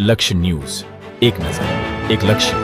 લક્ષ્ય ન્યૂઝ, એક નજર, એક લક્ષ્ય।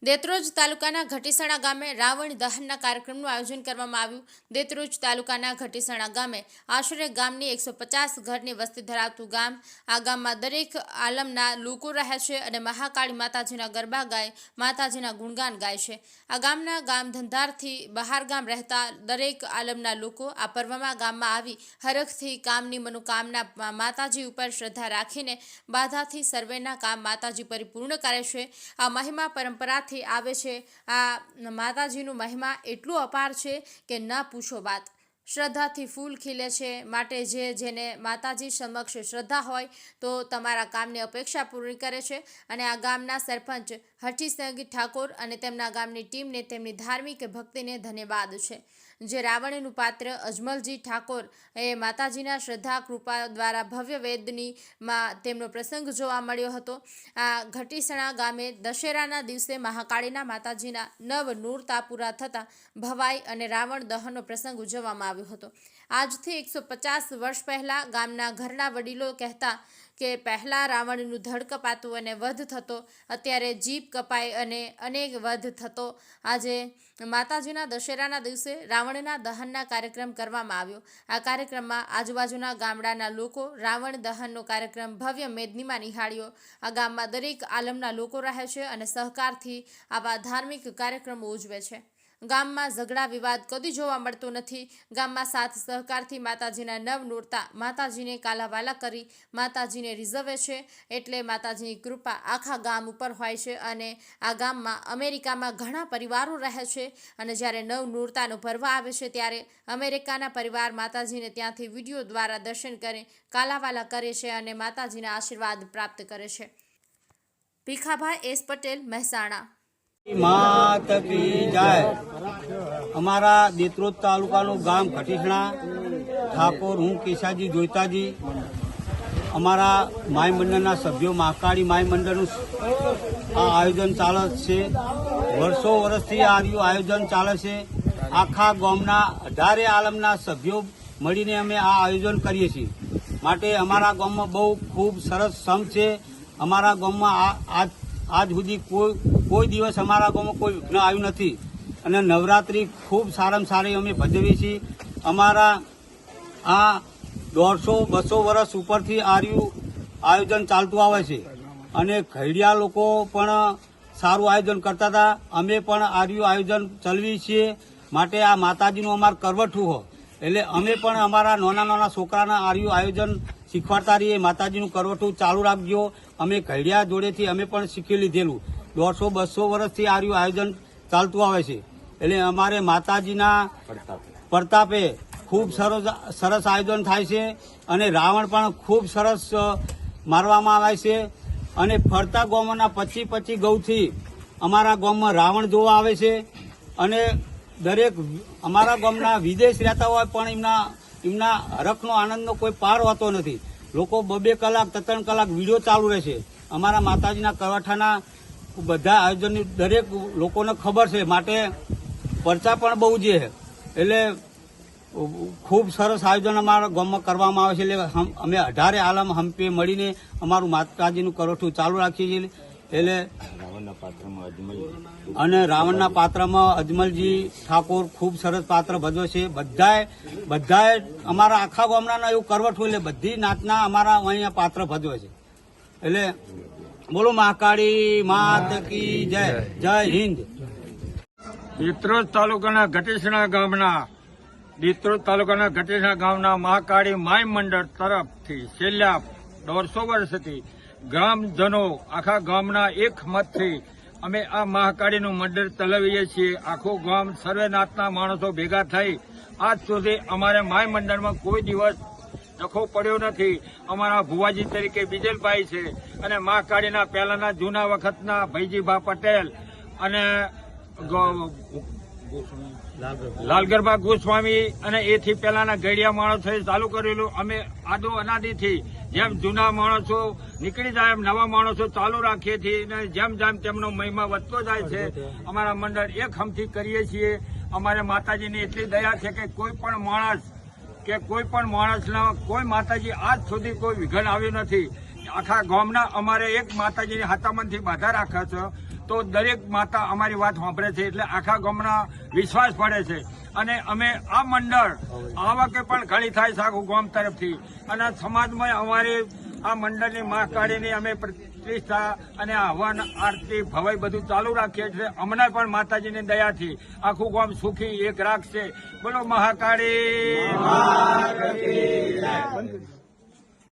દેત્રોજ તાલુકાના ઘટીસણા ગામે રાવણ દહનના કાર્યક્રમનું આયોજન કરવામાં આવ્યું। દેત્રોજ તાલુકાના ઘટીસણા ગામે આશરે ગામની 150 ઘરની વસ્તી ધરાવતું ગામ। આ ગામમાં દરેક આલમના લોકો રહે છે અને મહાકાળી માતાજીના ગરબા ગાય, માતાજીના ગુણગાન ગાય છે। આ ગામના ગામ ધંધારથી બહાર ગામ રહેતા દરેક આલમના લોકો આ પર્વમાં ગામમાં આવી હરખથી કામની મનોકામના માતાજી ઉપર શ્રદ્ધા રાખીને બાધાથી સર્વેના કામ માતાજી પરિપૂર્ણ કરે છે। આ મહિમા પરંપરાથી આવે છે। આ માતાજીનું મહિમા એટલું અપાર છે કે ન પૂછો વાત। શ્રદ્ધાથી ફૂલ ખીલે છે, માટે જેને માતાજી સમક્ષ શ્રદ્ધા હોય તો તમારા કામની અપેક્ષા પૂરી કરે છે। અને આ ગામના સરપંચ હઠીસિંહ ઠાકોર અને તેમના ગામની ટીમને તેમની ધાર્મિક ભક્તિને ધન્યવાદ છે। જે રાવણનું પાત્ર અજમલજી ઠાકોર એ માતાજીના શ્રદ્ધા કૃપા દ્વારા ભવ્ય વેદની તેમનો પ્રસંગ જોવા મળ્યો હતો। આ ઘટીસણા ગામે દશેરાના દિવસે મહાકાળીના માતાજીના નવ નૂરતા પૂરા થતાં ભવાઈ અને રાવણ દહનનો પ્રસંગ ઉજવવામાં આવ્યો હતો। આજથી 150 વર્ષ પહેલાં ગામના ઘરના વડીલો કહેતા કે પહેલાં રાવણનું ધડ કપાતું અને વધ થતો, અત્યારે જીભ કપાય અને અનેક વધ થતો। આજે માતાજીના દશેરાના દિવસે રાવણના દહનના કાર્યક્રમ કરવામાં આવ્યો। આ કાર્યક્રમમાં આજુબાજુના ગામડાના લોકો રાવણ દહનનો કાર્યક્રમ ભવ્ય મેદનીમાં નિહાળ્યો। આ ગામમાં દરેક આલમના લોકો રહે છે અને સહકારથી આવા ધાર્મિક કાર્યક્રમો ઉજવે છે। ગામમાં ઝઘડા વિવાદ કદી જોવા મળતો નથી। ગામમાં સાથ સહકારથી માતાજીના નવ નોરતા માતાજીને કાલાવાલા કરી માતાજીને રીઝવે છે, એટલે માતાજીની કૃપા આખા ગામ ઉપર હોય છે। અને આ ગામમાં અમેરિકામાં ઘણા પરિવારો રહે છે અને જ્યારે નવ નોરતાનો પર્વ આવે છે ત્યારે અમેરિકાના પરિવાર માતાજીને ત્યાંથી વિડીયો દ્વારા દર્શન કરી કાલાવાલા કરે છે અને માતાજીના આશીર્વાદ પ્રાપ્ત કરે છે। ભીખાભાઈ એસ પટેલ, મહેસાણા। मात की जय। हमारा देत्रोज तालुकाનું ગામ ઘટીસણા ઠાકોર, હું કેશાજી જોઈતાજી, અમારા માય મંડળના સભ્યો મહાકાળી માય મંડળનું આ આયોજન ચાલે છે। વર્ષો વર્ષથી આ આયોજન ચાલે છે। આખા ગામના 18 આલમના સભ્યો મળીને અમે આ આયોજન કરીએ છીએ। માટે અમારા ગામમાં બહુ ખૂબ સરસ સંઘ છે। અમારા ગામમાં આજ સુધી કોઈ દિવસ અમારા ગામમાં કોઈ વિઘ્ન આવ્યું નથી અને નવરાત્રિ ખૂબ સારામાં સારી અમે ભજવીએ છીએ। અમારા આ 150-200 વર્ષ ઉપરથી આયોજન ચાલતું આવે છે અને ઘડિયા લોકો પણ સારું આયોજન કરતા હતા। અમે પણ આયોજન ચલાવીએ છીએ। માટે આ માતાજીનું અમારું કરવઠું હોય એટલે અમે પણ અમારા નાના છોકરાના આયોજન શીખવાડતા રહીએ। માતાજીનું કરવઠું ચાલુ રાખજો। અમે ઘડિયા જોડેથી અમે પણ શીખી લીધેલું। 150-200 વર્ષથી આયોજન ચાલતું આવે છે એટલે અમારે માતાજીના પ્રતાપે ખૂબ સરસ આયોજન થાય છે અને રાવણ પણ ખૂબ સરસ મારવામાં આવે છે અને ફરતા ગામોના 25 ગૌથી અમારા ગામમાં રાવણ જોવા આવે છે અને દરેક અમારા ગામના વિદેશ રહેતા હોય પણ એમના હરખનો આનંદનો કોઈ પાર હોતો નથી। લોકો 2 કલાક 3 કલાક વિડીયો ચાલુ રહે છે। અમારા માતાજીના કરવઠાના બધા આયોજનની દરેક લોકોને ખબર છે, માટે પરચા પણ બહુ છે એટલે ખૂબ સરસ આયોજન અમારા ગામમાં કરવામાં આવે છે। એટલે અમે 18 આલમ હંપે મળીને અમારું માતાજીનું કરવઠું ચાલુ રાખીએ છીએ। એટલે રાવણના પાત્રમાં અજમલજી ઠાકોર ખૂબ સરસ પાત્ર ભજવે છે। બધાએ અમારા આખા ગામના એવું કરવઠું એટલે બધી નાતના અમારા અહીંયા પાત્ર ભજવે છે। એટલે બોલો મહાકાળી માત કી જય। જય હિન્દ। દેત્રોજ તાલુકાના ઘટીસણા ગામના મહાકાળી માય મંડળ તરફથી છેલ્લા 150 વર્ષથી ગ્રામજનો આખા ગામના એક મતથી અમે આ મહાકાળીનું મંડળ ચલાવીએ છીએ। આખું ગામ સર્વેનાથના માણસો ભેગા થઈ આજ સુધી અમારે માય મંડળમાં કોઈ દિવસ ડખો પડ્યો નથી। અમારા ભુવાજી તરીકે બીજલભાઈ છે અને મહાકાળીના પહેલાના જૂના વખતના ભૈજીભા પટેલ અને લાલગરબા ગોસ્વામી અને એથી પહેલાના ગડિયા માણસોએ ચાલુ કરેલું। અમે આદો અનાદિથી જેમ જૂના માણસો નીકળી જાય એમ નવા માણસો ચાલુ રાખીએ છીએ અને જેમ તેમનો મહિમા વધતો જાય છે। અમારા મંડળ એક હમથી કરીએ છીએ। અમારે માતાજીની એટલી દયા છે કે કોઈ પણ માણસના કોઈ માતાજી આજ સુધી કોઈ વિઘન આવ્યું નથી। આખા ગામના અમારે એક માતાજીની હાથામણથી બાધા રાખે છે, તો દરેક માતા અમારી વાત સાંભળે છે, એટલે આખા ગામના વિશ્વાસ પડે છે. અને અમે આ મંડળ આવકે પણ ઘણી થાય છે આખું ગામ તરફથી, અને સમાજમાં અમારી આ મંડળની મહાકાળીની અમે પ્રતિષ્ઠા અને હવન આરતી ભવાઈ બધું ચાલુ રાખીએ છીએ. અમને પણ માતાજીની દયાથી આખું ગામ સુખી એક રાખશે. બોલો મહાકાળી.